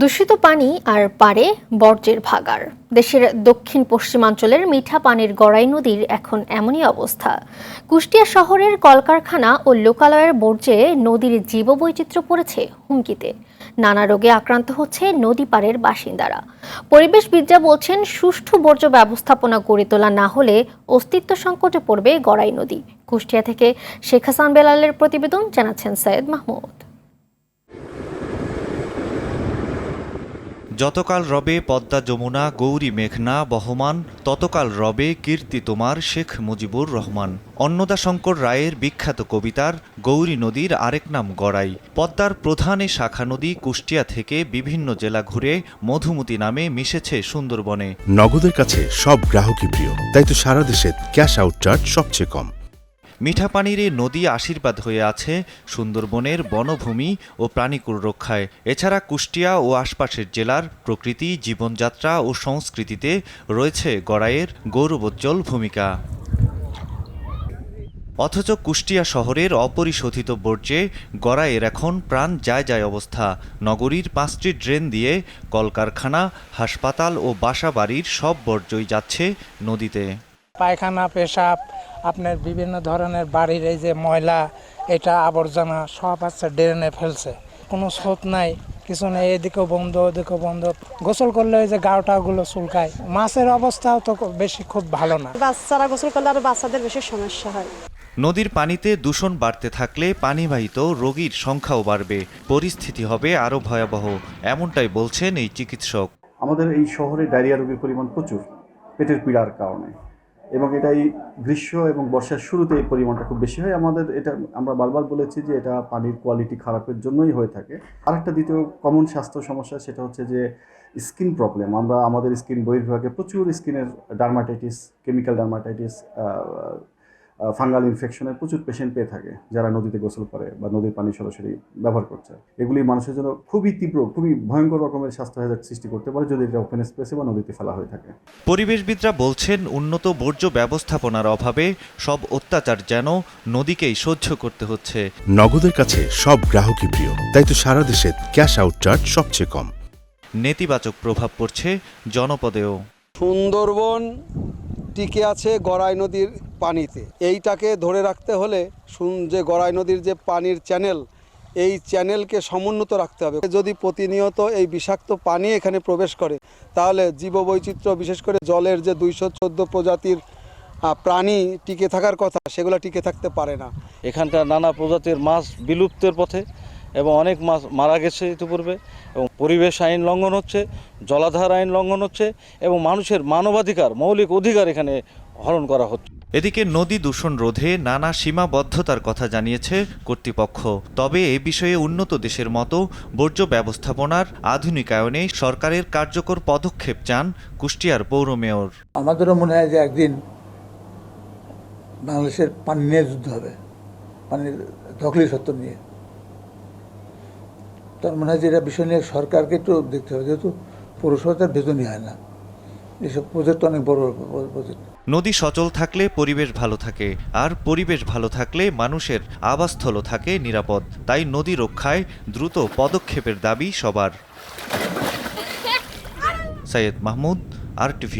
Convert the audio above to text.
দূষিত পানি আর পারে বর্জ্যের ভাগাড়। দেশের দক্ষিণ পশ্চিমাঞ্চলের মিঠা পানির গড়াই নদীর এখন এমনই অবস্থা। কুষ্টিয়া শহরের কলকারখানা ও লোকালয়ের বর্জ্যে নদীর জীববৈচিত্র্য পড়েছে হুমকিতে। নানা রোগে আক্রান্ত হচ্ছে নদী পাড়ের বাসিন্দারা। পরিবেশবিদরা বলছেন, সুষ্ঠু বর্জ্য ব্যবস্থাপনা গড়ে তোলা না হলে অস্তিত্ব সংকটে পড়বে গড়াই নদী। কুষ্টিয়া থেকে শেখ হাসান বেলালের প্রতিবেদন, জানাচ্ছেন সৈয়দ মাহমুদ। যতকাল রবে পদ্মা যমুনা গৌরী মেঘনা বহমান, ততকাল রবে কীর্তি তোমার শেখ মুজিবুর রহমান। অন্নদাশঙ্কর রায়ের বিখ্যাত কবিতার গৌরী নদীর আরেক নাম গড়াই। পদ্মার প্রধান এ শাখা নদী কুষ্টিয়া থেকে বিভিন্ন জেলা ঘুরে মধুমতি নামে মিশেছে সুন্দরবনে। নগদের কাছে সব গ্রাহকই প্রিয়, তাই তো সারা দেশে ক্যাশ আউট চার্জ সবচেয়ে কম। মিঠা পানির এ নদী আশীর্বাদ হয়ে আছে সুন্দরবনের বনভূমি ও প্রাণীকুল রক্ষায়। এছাড়া কুষ্টিয়া ও আশপাশের জেলার প্রকৃতি, জীবনযাত্রা ও সংস্কৃতিতে রয়েছে গড়াইয়ের গৌরবোজ্জ্বল ভূমিকা। অথচ কুষ্টিয়া শহরের অপরিশোধিত বর্জ্যে গড়াইয়ের এখন প্রাণ যায় যায় অবস্থা। নগরীর 5টি ড্রেন দিয়ে কলকারখানা, হাসপাতাল ও বাসাবাড়ির সব বর্জ্যই যাচ্ছে নদীতে। পায়খানা, পেশাব, আপনার বিভিন্ন ধরনের বাড়ির এই যে ময়লা, এটা আবর্জনা সব আছে ড্রেনে ফেলছে। কোনো স্রোত নাই, কিছু নেই, এদিকেও বন্ধ ওদিকেও বন্ধ। গোসল করলে ওই যে গাওটাগুলো চুলকায়। মাছের অবস্থাও তো বেশি খুব ভালো না। বাচ্চারা গোসল করলে আরো বাচ্চাদের বেশি সমস্যা হয়। নদীর পানিতে দূষণ বাড়তে থাকলে পানিবাহিত রোগীর সংখ্যাও বাড়বে, পরিস্থিতি হবে আরও ভয়াবহ, এমনটাই বলছেন এই চিকিৎসক। আমাদের এই শহরে ডায়রিয়া রোগীর পরিমাণ প্রচুর পেটের পীড়ার কারণে, এবং এটাই গ্রীষ্ম এবং বর্ষার শুরুতে এই পরিমাণটা খুব বেশি হয়। আমাদের এটা আমরা বারবার বলেছি যে এটা পানির কোয়ালিটি খারাপের জন্যই হয়ে থাকে। আরেকটা দ্বিতীয় কমন স্বাস্থ্য সমস্যা, সেটা হচ্ছে যে স্কিন প্রবলেম। আমরা আমাদের স্কিন বহির্ভাগে প্রচুর স্কিনের ডার্মাটাইটিস, কেমিক্যাল ডার্মাটাইটিস, ফাঙ্গাল ইনফেকশনের প্রচুর পেশেন্ট পেয়ে থাকে যারা নদীতে গোসল করে বা নদীর পানি সরাসরি ব্যবহার করছে। এগুলি মানুষের জন্য খুবই তীব্র, খুবই ভয়ঙ্কর রকমের স্বাস্থ্য হ্যাজার্ড সৃষ্টি করতে পারে যদি এটা ওপেন স্পেসে বা নদীতে ফেলা হয়ে থাকে। পরিবেশবিদরা বলছেন, উন্নত বর্জ্য ব্যবস্থাপনার অভাবে সব অত্যাচার যেন নদীকেই সহ্য করতে হচ্ছে। নগদের কাছে সব গ্রাহকই প্রিয়, তাই তো সারা দেশে ক্যাশ আউট চার্জ সবচেয়ে কম। নেতিবাচক প্রভাব পড়ছে জনপদেও। সুন্দরবন টিকে আছে গড়াই নদীর পানিতে। এইটাকে ধরে রাখতে হলে যে গড়াই নদীর যে পানির চ্যানেল, এই চ্যানেলকে সমুন্নত রাখতে হবে। যদি প্রতিনিয়ত এই বিষাক্ত পানি এখানে প্রবেশ করে, তাহলে জীববৈচিত্র্য, বিশেষ করে জলের যে 214 প্রজাতির প্রাণী টিকে থাকার কথা, সেগুলো টিকে থাকতে পারে না। এখানকার নানা প্রজাতির মাছ বিলুপ্তের পথে এবং অনেক মাছ মারা গেছে ইতিপূর্বে, এবং পরিবেশ আইন লঙ্ঘন হচ্ছে, জলাধার আইন লঙ্ঘন হচ্ছে, এবং মানুষের মানবাধিকার, মৌলিক অধিকার এখানে হরণ করা হচ্ছে। এদিকে নদী দূষণ রোধে নানা সীমাবদ্ধতার কথা জানিয়েছে কর্তৃপক্ষ। তবে এ বিষয়ে উন্নত দেশের মতো বর্জ্য ব্যবস্থাপনার আধুনিকায়নে সরকারের কার্যকর পদক্ষেপ চান কুষ্টিয়ার পৌর মেয়র। আমাদেরও মনে হয় যে একদিন বাংলাদেশের পানি নিয়ে যুদ্ধ হবে, পানির দখলি সত্ত্ব নিয়ে। তার মনে হয় যে এটা বিষয় নিয়ে সরকারকে একটু দেখতে হবে, যেহেতু পৌরসভার বেতনই হয় না। এসব প্রজেক্ট অনেক বড় প্রজেক্ট। নদী সচল থাকলে পরিবেশ ভালো থাকে, আর পরিবেশ ভালো থাকলে মানুষের আবাসস্থলও থাকে নিরাপদ। তাই নদী রক্ষায় দ্রুত পদক্ষেপের দাবি সবার। সৈয়দ মাহমুদ, RTV।